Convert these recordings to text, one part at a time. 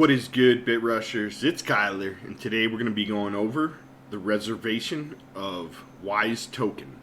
What is good, Bit Rushers? It's Kyler, and today we're going to be going over the reservation of Wise token.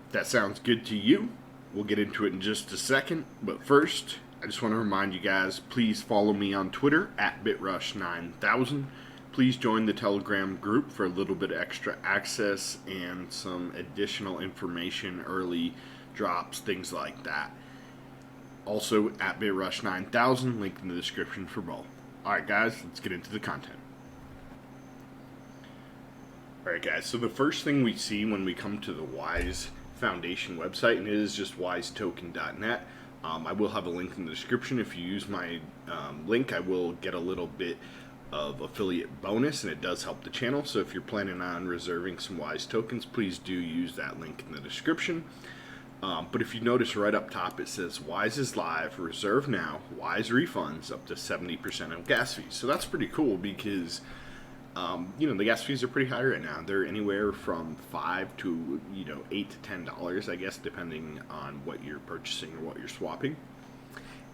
If that sounds good to you, we'll get into it in just a second. But first, I just want to remind you guys, please follow me on Twitter at BitRush9000. Please join the Telegram group for a little bit extra access and some additional information, early drops, things like that. Also at BitRush9000, link in the description for both. Alright guys, let's get into the content. Alright guys, so the first thing we see when we come to the Wise Foundation website, and it is just wisetoken.net. I will have a link in the description. If you use my link, I will get a little bit of affiliate bonus, and it does help the channel. So if you're planning on reserving some Wise tokens, please do use that link in the description. But if you notice right up top, it says Wise is live, reserve now, Wise refunds up to 70% of gas fees. So that's pretty cool because, the gas fees are pretty high right now. They're anywhere from $5 to, $8 to $10, I guess, depending on what you're purchasing or what you're swapping.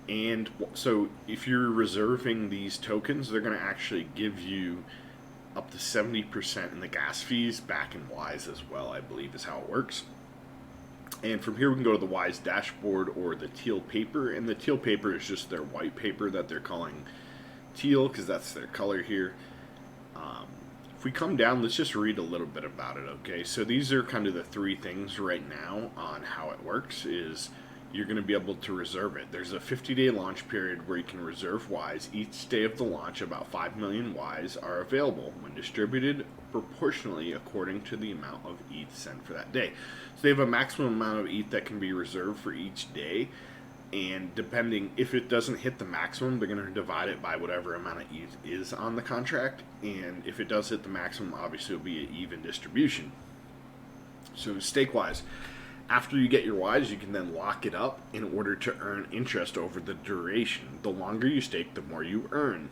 And so if you're reserving these tokens, they're going to actually give you up to 70% in the gas fees back in Wise as well, I believe is how it works. And from here we can go to the Wise dashboard or the teal paper, and the teal paper is just their white paper that they're calling teal because that's their color here. If we come down, let's just read a little bit about it, okay? So these are kind of the three things right now on how it works is you're going to be able to reserve it. There's a 50-day launch period where you can reserve Wise. Each day of the launch, about 5 million Wise are available when distributed proportionally according to the amount of ETH sent for that day. So they have a maximum amount of ETH that can be reserved for each day, and depending if it doesn't hit the maximum, they're going to divide it by whatever amount of ETH is on the contract, and if it does hit the maximum, obviously it'll be an even distribution. So stake-wise, after you get your Wise, you can then lock it up in order to earn interest over the duration. The longer you stake, the more you earn.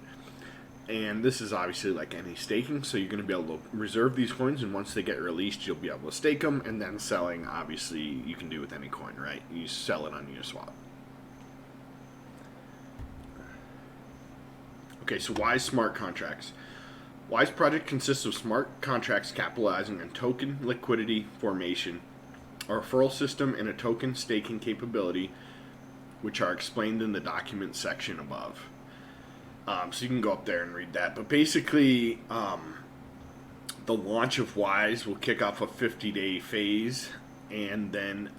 And this is obviously like any staking, so you're going to be able to reserve these coins, and once they get released, you'll be able to stake them, and then selling, obviously, you can do with any coin, right? You sell it on Uniswap. Okay, so Wise smart contracts. Wise project consists of smart contracts capitalizing on token liquidity formation, a referral system, and a token staking capability, which are explained in the document section above. So you can go up there and read that. But basically, the launch of Wise will kick off a 50-day phase, and then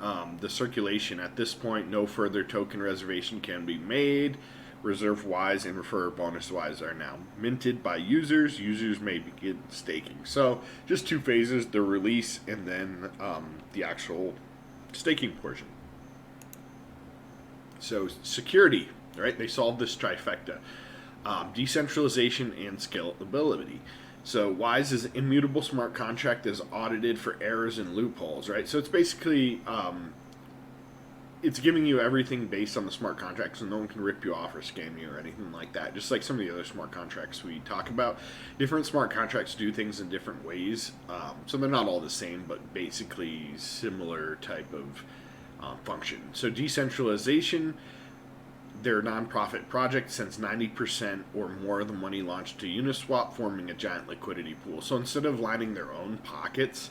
the circulation. At this point, no further token reservation can be made. Reserve Wise and refer bonus Wise are now minted by users. Users may begin staking. So just two phases, the release and then the actual staking portion. So security, right? They solved this trifecta. Decentralization and scalability. So Wise is an immutable smart contract that is audited for errors and loopholes, right? So it's basically it's giving you everything based on the smart contract, so no one can rip you off or scam you or anything like that. Just like some of the other smart contracts we talk about. Different smart contracts do things in different ways, so they're not all the same, but basically similar type of function. So decentralization, they're a non-profit project, sends 90% or more of the money launched to Uniswap, forming a giant liquidity pool. So instead of lining their own pockets,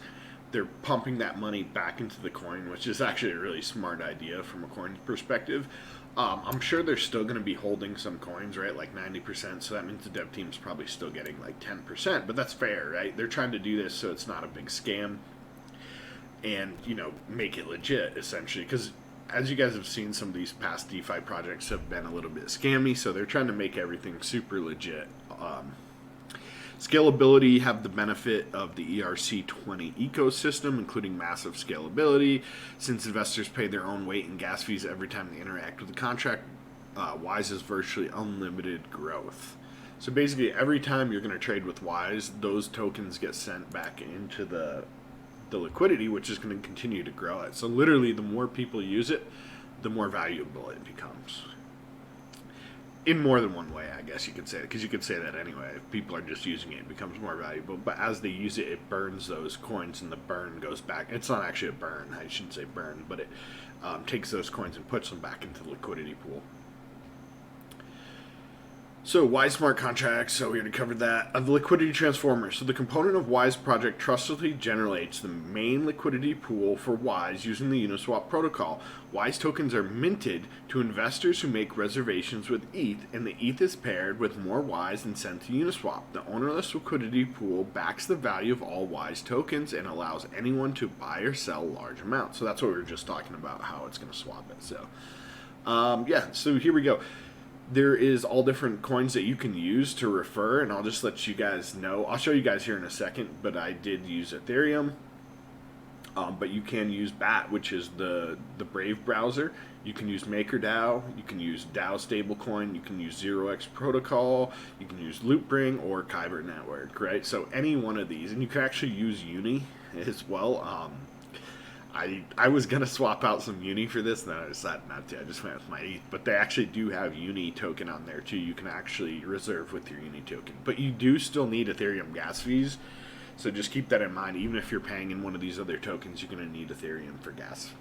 they're pumping that money back into the coin, which is actually a really smart idea from a coin perspective. I'm sure they're still going to be holding some coins, right, like 90%, so that means the dev team's probably still getting like 10%, but that's fair, right? They're trying to do this so it's not a big scam and, make it legit, essentially, because as you guys have seen, some of these past DeFi projects have been a little bit scammy, so they're trying to make everything super legit. Scalability have the benefit of the ERC20 ecosystem, including massive scalability. Since investors pay their own weight in gas fees every time they interact with the contract, Wise is virtually unlimited growth. So basically, every time you're going to trade with Wise, those tokens get sent back into the liquidity, which is going to continue to grow it. So literally, the more people use it, the more valuable it becomes. In more than one way, I guess you could say it, because you could say that anyway. If people are just using it, it becomes more valuable. But as they use it, it burns those coins, and the burn goes back. It's not actually a burn. I shouldn't say burn, but it takes those coins and puts them back into the liquidity pool. So Wise smart contracts, so we already covered that. The liquidity transformer. So the component of Wise project trustedly generates the main liquidity pool for Wise using the Uniswap protocol. Wise tokens are minted to investors who make reservations with ETH, and the ETH is paired with more Wise and sent to Uniswap. The ownerless liquidity pool backs the value of all Wise tokens and allows anyone to buy or sell large amounts. So that's what we were just talking about, how it's going to swap it. So yeah, so here we go. There is all different coins that you can use to refer, and I'll just let you guys know. I'll show you guys here in a second, but I did use Ethereum. But you can use BAT, which is the Brave browser. You can use MakerDAO. You can use DAO stablecoin. You can use 0x Protocol. You can use Loopring or Kyber Network, right? So any one of these, and you can actually use Uni as well. I was going to swap out some Uni for this, and then I decided not to. I just went with my ETH. But they actually do have Uni token on there, too. You can actually reserve with your Uni token. But you do still need Ethereum gas fees. So just keep that in mind. Even if you're paying in one of these other tokens, you're going to need Ethereum for gas.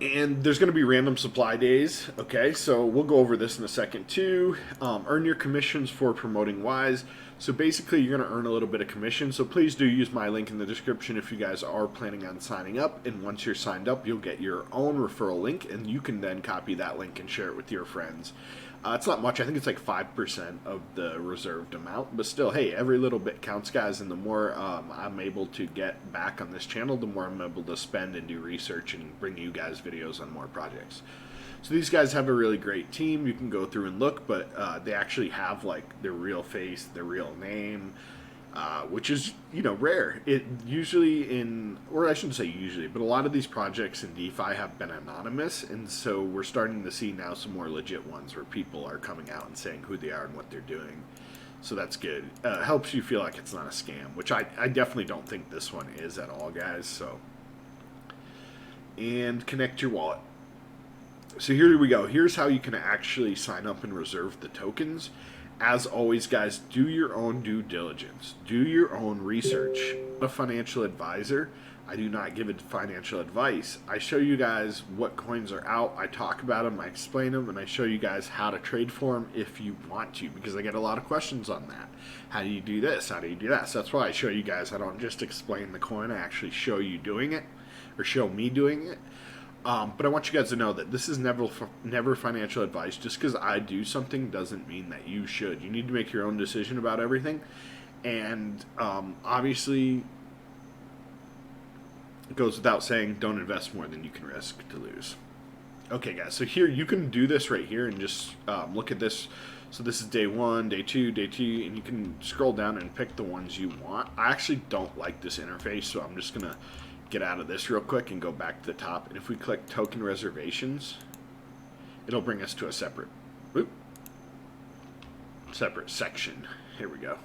And there's going to be random supply days. Okay, so we'll go over this in a second, too. Earn your commissions for promoting Wise. So basically, you're going to earn a little bit of commission. So please do use my link in the description if you guys are planning on signing up. And once you're signed up, you'll get your own referral link, and you can then copy that link and share it with your friends. It's not much. I think it's like 5% of the reserved amount. But still, hey, every little bit counts, guys. And the more I'm able to get back on this channel, the more I'm able to spend and do research and bring you guys videos on more projects. So these guys have a really great team. You can go through and look, but they actually have like their real face, their real name, which is, you know, rare. It usually or I shouldn't say usually, but a lot of these projects in DeFi have been anonymous, and so we're starting to see now some more legit ones where people are coming out and saying who they are and what they're doing. So that's good. It helps you feel like it's not a scam, which I definitely don't think this one is at all, guys. So, and connect your wallet. So here we go. Here's how you can actually sign up and reserve the tokens. As always, guys, do your own due diligence. Do your own research. I'm a financial advisor. I do not give financial advice. I show you guys what coins are out. I talk about them, I explain them, and I show you guys how to trade for them if you want to, because I get a lot of questions on that. How do you do this? How do you do that? So that's why I show you guys. I don't just explain the coin. I actually show you doing it, or show me doing it. But I want you guys to know that this is never financial advice. Just because I do something doesn't mean that you should. You need to make your own decision about everything. And obviously, it goes without saying, don't invest more than you can risk to lose. Okay, guys, so here you can do this right here and just look at this. So this is day 1, day 2, day 2, and you can scroll down and pick the ones you want. I actually don't like this interface, so I'm just going to get out of this real quick and go back to the top. And if we click token reservations, it'll bring us to a separate section. Here we go.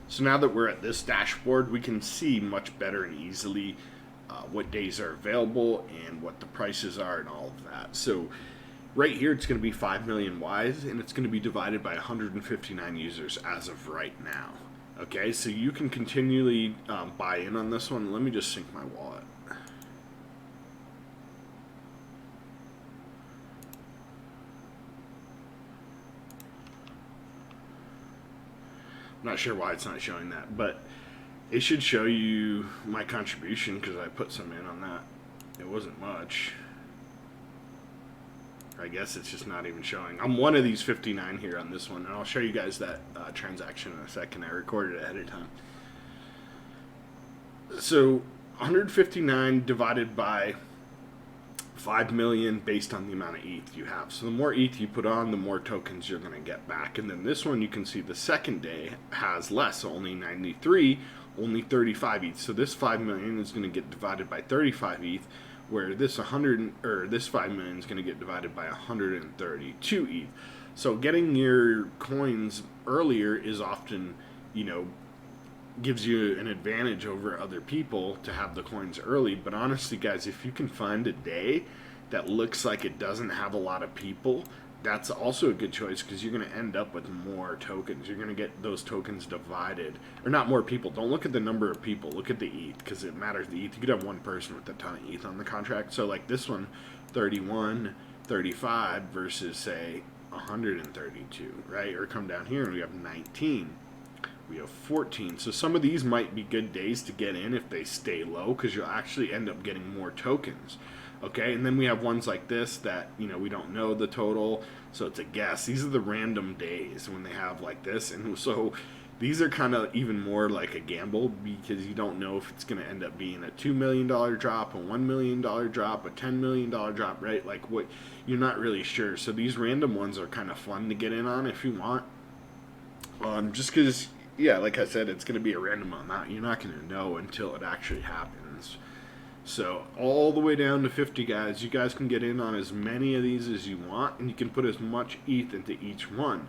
So now that we're at this dashboard, we can see much better and easily what days are available and what the prices are and all of that. So right here, it's going to be 5 million Wise, and it's going to be divided by 159 users as of right now. Okay, so you can continually buy in on this one. Let me just sync my wallet. I'm not sure why it's not showing that, but it should show you my contribution because I put some in on that. It wasn't much. I guess it's just not even showing. I'm one of these 59 here on this one, and I'll show you guys that transaction in a second. I recorded it ahead of time. So 159 divided by 5 million based on the amount of ETH you have. So the more ETH you put on, the more tokens you're going to get back. And then this one, you can see the second day has less, so only 93, only 35 ETH. So this 5 million is going to get divided by 35 ETH, where this 5 million is going to get divided by 132 ETH. So getting your coins earlier is often, you know, gives you an advantage over other people to have the coins early. But honestly, guys, if you can find a day that looks like it doesn't have a lot of people, that's also a good choice because you're going to end up with more tokens. You're going to get those tokens divided. Or not more people. Don't look at the number of people. Look at the ETH because it matters. The ETH, you could have one person with a ton of ETH on the contract. So like this one, 31, 35 versus say 132, right? Or come down here and we have 19. We have 14. So some of these might be good days to get in if they stay low, because you'll actually end up getting more tokens. Okay, and then we have ones like this that, you know, we don't know the total, so it's a guess. These are the random days when they have like this, and so these are kind of even more like a gamble, because you don't know if it's going to end up being a $2 million drop, a $1 million drop, a $10 million drop, right? Like, what, you're not really sure. So these random ones are kind of fun to get in on if you want. Just because, yeah, like I said, it's going to be a random amount. You're not going to know until it actually happens. So all the way down to 50, guys. You guys can get in on as many of these as you want, and you can put as much ETH into each one.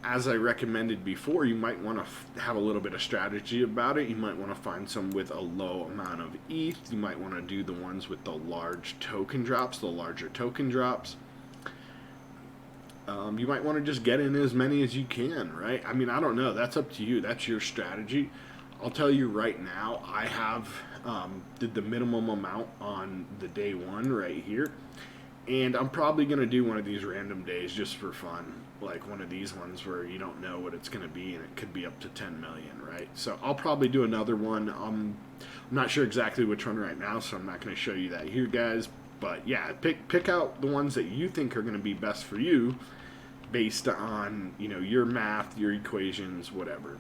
As I recommended before, you might want to have a little bit of strategy about it. You might want to find some with a low amount of ETH. You might want to do the ones with the large token drops, the larger token drops. You might want to just get in as many as you can, right? I mean, I don't know. That's up to you. That's your strategy. I'll tell you right now, I have did the minimum amount on the day one right here. And I'm probably going to do one of these random days just for fun. Like one of these ones where you don't know what it's going to be, and it could be up to 10 million, right? So I'll probably do another one. I'm not sure exactly which one right now, so I'm not going to show you that here, guys. But yeah, pick out the ones that you think are going to be best for you based on, you know, your math, your equations, whatever.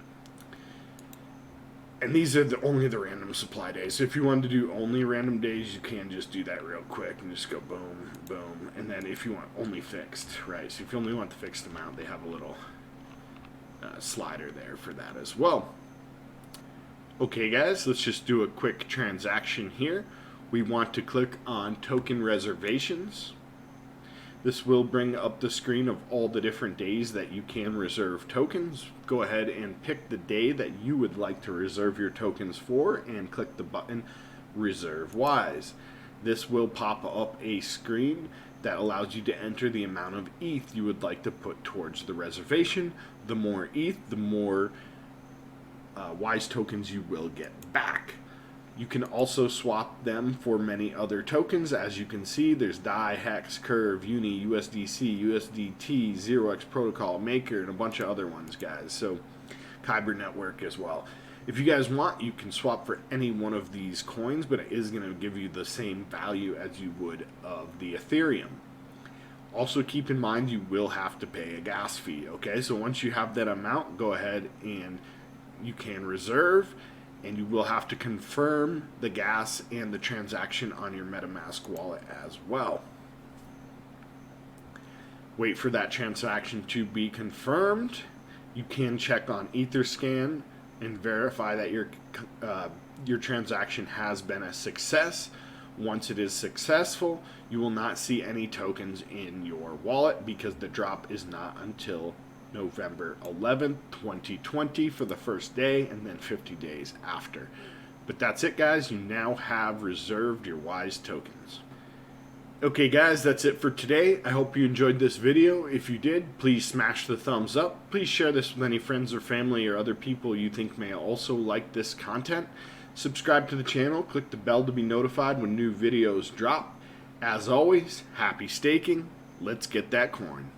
And these are only the random supply days. So if you wanted to do only random days, you can just do that real quick and just go boom, boom. And then if you want only fixed, right? So if you only want the fixed amount, they have a little slider there for that as well. Okay, guys, let's just do a quick transaction here. We want to click on token reservations. This will bring up the screen of all the different days that you can reserve tokens. Go ahead and pick the day that you would like to reserve your tokens for and click the button Reserve Wise. This will pop up a screen that allows you to enter the amount of ETH you would like to put towards the reservation. The more ETH, the more Wise tokens you will get back. You can also swap them for many other tokens. As you can see, there's DAI, Hex, Curve, Uni, USDC, USDT, 0x Protocol, Maker, and a bunch of other ones, guys. So, Kyber Network as well. If you guys want, you can swap for any one of these coins, but it is going to give you the same value as you would of the Ethereum. Also, keep in mind you will have to pay a gas fee, okay? So once you have that amount, go ahead and you can reserve, and you will have to confirm the gas and the transaction on your MetaMask wallet as well. Wait for that transaction to be confirmed. You can check on Etherscan and verify that your transaction has been a success. Once it is successful, you will not see any tokens in your wallet because the drop is not until November 11th, 2020 for the first day, and then 50 days after. But that's it, guys. You now have reserved your Wise tokens. Okay, guys, that's it for today. I hope you enjoyed this video. If you did, please smash the thumbs up. Please share this with any friends or family or other people you think may also like this content. Subscribe to the channel. Click the bell to be notified when new videos drop. As always, happy staking. Let's get that coin.